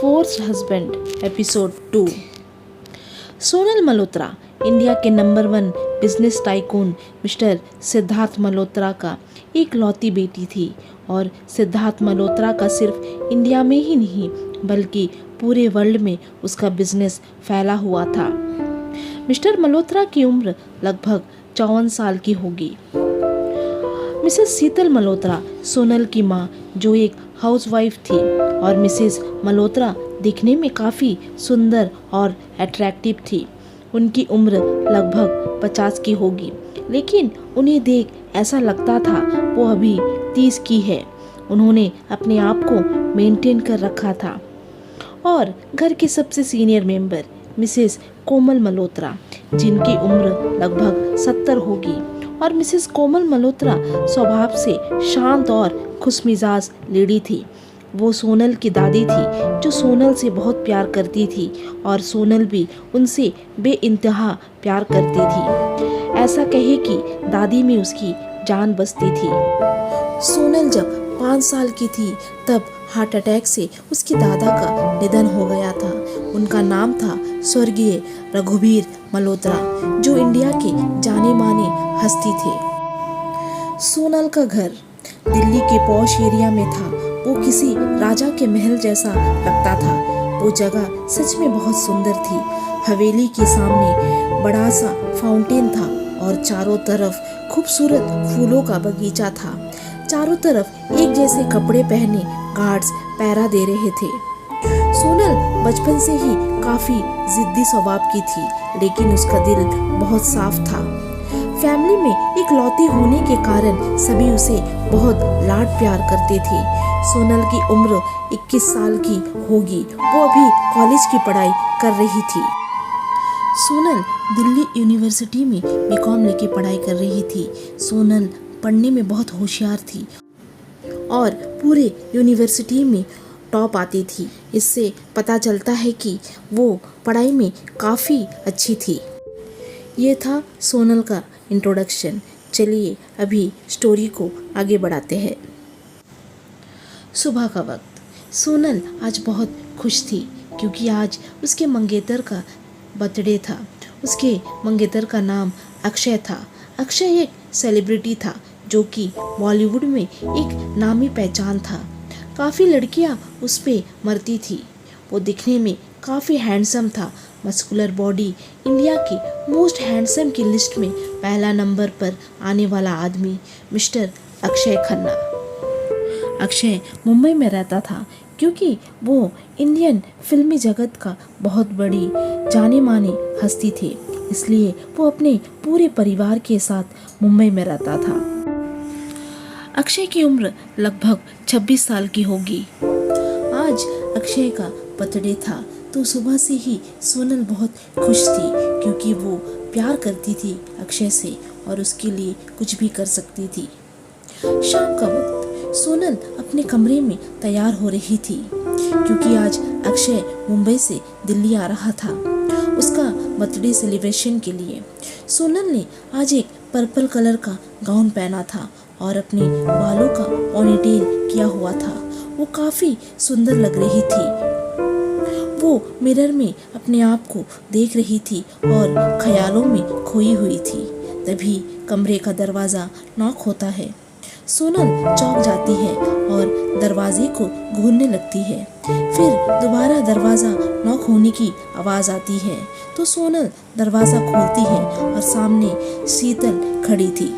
Forced husband episode 2। Sonal Malhotra India के number 1 business tycoon mister Siddharth Malhotra का एक लौती बेटी थी और सिद्धार्थ मल्होत्रा का सिर्फ इंडिया में ही नहीं बल्कि पूरे वर्ल्ड में उसका बिजनेस फैला हुआ था। मिस्टर मल्होत्रा की उम्र लगभग 54 साल की होगी। मिसेस शीतल मल्होत्रा सोनल की मां जो एक हाउसवाइफ थी और मिसेस मल्होत्रा दिखने में काफ़ी सुंदर और अट्रैक्टिव थी। उनकी उम्र लगभग 50 की होगी, लेकिन उन्हें देख ऐसा लगता था वो अभी 30 की है। उन्होंने अपने आप को मेंटेन कर रखा था। और घर के सबसे सीनियर मेंबर मिसेस कोमल मल्होत्रा जिनकी उम्र लगभग 70 होगी, और मिसेस कोमल मल्होत्रा स्वभाव से शांत और खुशमिजाज लेडी थी। वो सोनल की दादी थी जो सोनल से बहुत प्यार करती थी और सोनल भी उनसे बेइंतहा प्यार करती थी। ऐसा कहे कि दादी में उसकी जान बसती थी। सोनल जब 5 साल की थी तब हार्ट अटैक से उसकी दादा का निधन हो गया था। उनका नाम था स्वर्गीय रघुवीर मल्होत्रा जो इंडिया के जाने माने हस्ती थे। सोनल का घर दिल्ली के पॉश एरिया में था। वो किसी राजा के महल जैसा लगता था। वो जगह सच में बहुत सुंदर थी। हवेली के सामने बड़ा सा फाउंटेन था और चारों तरफ खूबसूरत फूलों का बगीचा था। चारों तरफ एक जैसे कपड़े पहने गार्ड्स पहरा दे रहे थे। सोनल बचपन से ही काफी जिद्दी स्वभाव की थी, लेकिन उसका दिल बहुत साफ था। फैमिली में एक लौती होने के कारण सभी उसे बहुत लाड प्यार करते थे। सोनल की उम्र 21 साल की होगी। वो अभी कॉलेज की पढ़ाई कर रही थी। सोनल दिल्ली यूनिवर्सिटी में बीकॉम लेके पढ़ाई कर रही थी। सोनल पढ़ने में बहुत होशियार थी और पूरे यूनिवर्सिटी में टॉप आती थी। इससे पता चलता है कि वो पढ़ाई में काफ़ी अच्छी थी। ये था सोनल का इंट्रोडक्शन। चलिए अभी स्टोरी को आगे बढ़ाते हैं। सुबह का वक्त सोनल आज बहुत खुश थी क्योंकि आज उसके मंगेतर का बर्थडे था। उसके मंगेतर का नाम अक्षय था। अक्षय एक सेलिब्रिटी था जो कि बॉलीवुड में एक नामी पहचान था। काफ़ी लड़कियां उस पे मरती थी। वो दिखने में काफ़ी हैंडसम था। मस्कुलर बॉडी, इंडिया की मोस्ट हैंडसम की लिस्ट में पहला नंबर पर आने वाला आदमी मिस्टर अक्षय खन्ना। अक्षय मुंबई में रहता था क्योंकि वो इंडियन फिल्मी जगत का बहुत बड़ी जाने माने हस्ती थे, इसलिए वो अपने पूरे परिवार के साथ मुंबई में रहता था। अक्षय की उम्र लगभग 26 साल की होगी। आज अक्षय का बर्थडे था तो सुबह से ही सोनल बहुत खुश थी क्योंकि वो प्यार करती थी अक्षय से और उसके लिए कुछ भी कर सकती थी। शाम का वक्त सोनल अपने कमरे में तैयार हो रही थी क्योंकि आज अक्षय मुंबई से दिल्ली आ रहा था उसका बर्थडे सेलिब्रेशन के लिए। सोनल ने आज एक पर्पल कलर का गाउन पहना था और अपने बालों का पोनीटेल किया हुआ था। वो काफ़ी सुंदर लग रही थी। वो मिरर में अपने आप को देख रही थी और ख्यालों में खोई हुई थी। तभी कमरे का दरवाज़ा नॉक होता है। सोनल चौंक जाती है और दरवाजे को घूरने लगती है। फिर दोबारा दरवाज़ा नॉक होने की आवाज़ आती है तो सोनल दरवाज़ा खोलती है और सामने शीतल खड़ी थी।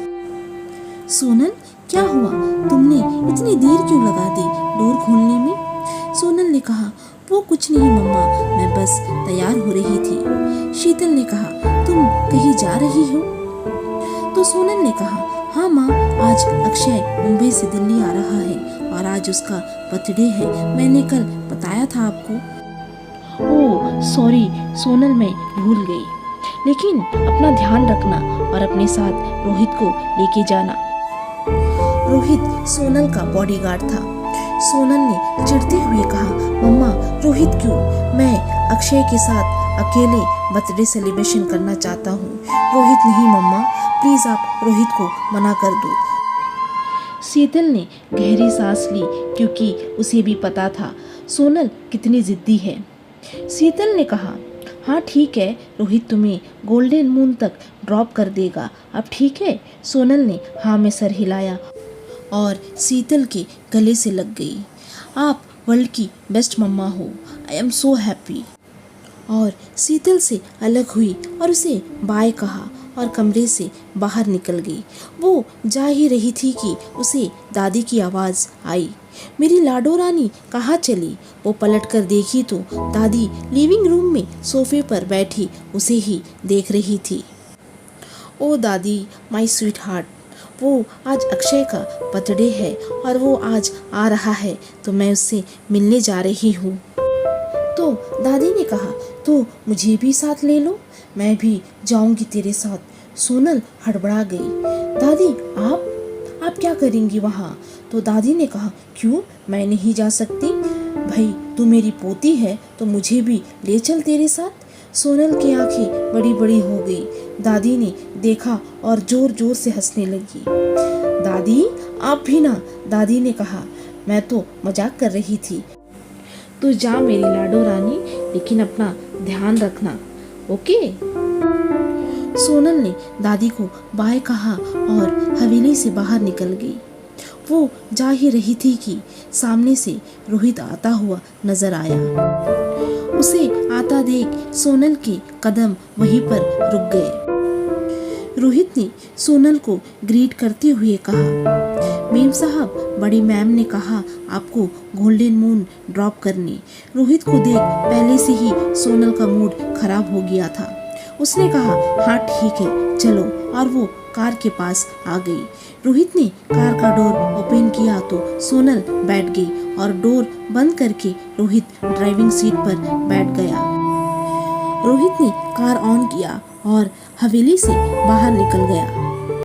सोनल, क्या हुआ? तुमने इतनी देर क्यों लगा दी डोर खोलने में? सोनल ने कहा, वो कुछ नहीं मम्मा, मैं बस तैयार हो रही थी। शीतल ने कहा, तुम कहीं जा रही हो? तो सोनल ने कहा, हाँ माँ, आज अक्षय मुंबई से दिल्ली आ रहा है और आज उसका बर्थडे है। मैंने कल बताया था आपको। ओह सॉरी सोनल, मैं भूल गई। लेकिन अपना ध्यान रखना और अपने साथ रोहित को लेके जाना। रोहित सोनल का बॉडीगार्ड था। सोनल ने चिढ़ते हुए कहा, मम्मा रोहित क्यों? मैं अक्षय के साथ अकेले बर्थडे सेलिब्रेशन करना चाहता हूँ। रोहित नहीं मम्मा, प्लीज़ आप रोहित को मना कर दो। शीतल ने गहरी सांस ली क्योंकि उसे भी पता था सोनल कितनी जिद्दी है। शीतल ने कहा, हाँ ठीक है, रोहित तुम्हें गोल्डन मून तक ड्रॉप कर देगा, अब ठीक है। सोनल ने हाँ में सर हिलाया और शीतल के गले से लग गई। आप वर्ल्ड की बेस्ट मम्मा हो, आई एम सो हैप्पी। और शीतल से अलग हुई और उसे बाय कहा और कमरे से बाहर निकल गई। वो जा ही रही थी कि उसे दादी की आवाज़ आई, मेरी लाडो रानी कहाँ चली? वो पलट कर देखी तो दादी लिविंग रूम में सोफे पर बैठी उसे ही देख रही थी। ओ दादी, माय स्वीट हार्ट, वो आज अक्षय का बर्थडे है और वो आज आ रहा है तो मैं उससे मिलने जा रही हूँ। तो दादी ने कहा, तो मुझे भी साथ ले लो, मैं भी जाऊंगी तेरे साथ। सोनल हड़बड़ा गई। दादी आप क्या करेंगी वहाँ? तो दादी ने कहा, क्यों, मैं नहीं जा सकती? भाई तू मेरी पोती है तो मुझे भी ले चल तेरे साथ। सोनल की आंखें बड़ी बड़ी हो गई। दादी ने देखा और जोर जोर से हंसने लगी। दादी आप भी ना, दादी ने कहा, मैं तो मजाक कर रही थी। तू जा मेरी लाडो रानी, लेकिन अपना ध्यान रखना, ओके? सोनल ने दादी को बाय कहा और हवेली से बाहर निकल गई। वो जा ही रही थी कि सामने से रोहित आता हुआ नजर आया। उसे आता देख सोनल के कदम वहीं पर रुक गए। रोहित ने सोनल को ग्रीट करते हुए कहा, मेम साहब, बड़ी मैम ने कहा आपको गोल्डन मून ड्रॉप करने। रोहित को देख पहले से ही सोनल का मूड खराब हो गया था। उसने कहा, हाँ ठीक है चलो, और वो कार के पास आ गई। रोहित ने कार का डोर ओपन किया तो सोनल बैठ गई और डोर बंद करके रोहित ड्राइविंग सीट पर बैठ गया। रोहित ने कार ऑन किया और हवेली से बाहर निकल गया।